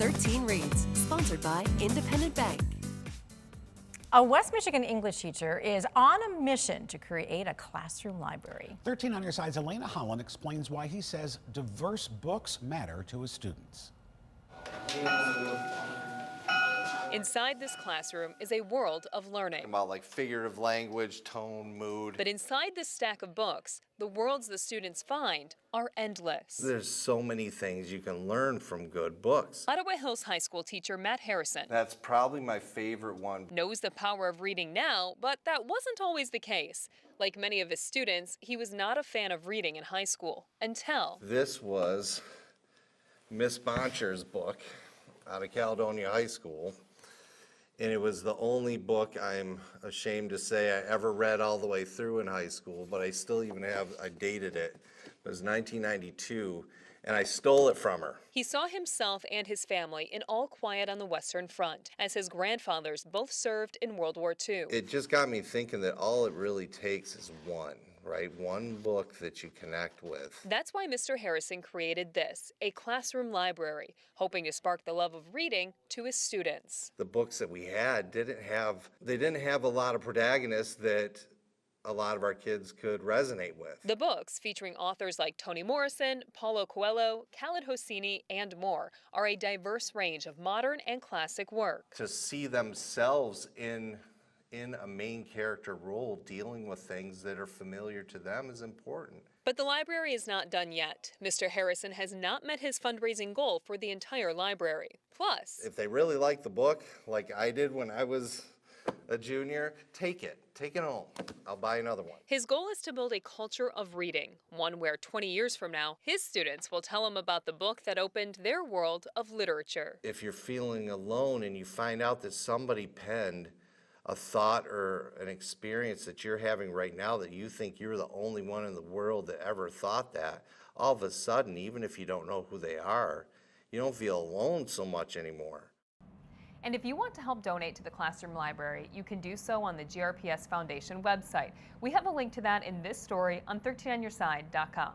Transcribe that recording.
13 Reads, sponsored by Independent Bank. A West Michigan English teacher is on a mission to create a classroom library. 13 on your side's Elena Holland explains why he says diverse books matter to his students. Inside this classroom is a world of learning. About like figurative language, tone, mood. But inside this stack of books, the worlds the students find are endless. There's so many things you can learn from good books. Ottawa Hills High School teacher Matt Harrison That's probably my favorite one. knows the power of reading now, but that wasn't always the case. Like many of his students, he was not a fan of reading in high school until This was Miss Boncher's book out of Caledonia High School. And it was the only book, I'm ashamed to say, I ever read all the way through in high school, but I still even I dated it. It was 1992, and I stole it from her. he saw himself and his family in All Quiet on the Western Front, as his grandfathers both served in World War II. It just got me thinking that all it really takes is one, right? One book that you connect with. That's why Mr. Harrison created this, a classroom library, hoping to spark the love of reading to his students. The books that we had didn't have a lot of protagonists that a lot of our kids could resonate with. The books, featuring authors like Toni Morrison, Paulo Coelho, Khaled Hosseini, and more, are a diverse range of modern and classic work. To see themselves in a main character role dealing with things that are familiar to them is important. But the library is not done yet. Mr. Harrison has not met his fundraising goal for the entire library. Plus, If they really like the book, like I did when I was a junior, take it home. I'll buy another one. his goal is to build a culture of reading, one where 20 years from now, his students will tell him about the book that opened their world of literature. If you're feeling alone and you find out that somebody penned a thought or an experience that you're having right now that you think you're the only one in the world that ever thought that, all of a sudden, even if you don't know who they are, you don't feel alone so much anymore. And if you want to help donate to the Classroom Library, you can do so on the GRPS Foundation website. We have a link to that in this story on 13onyourside.com.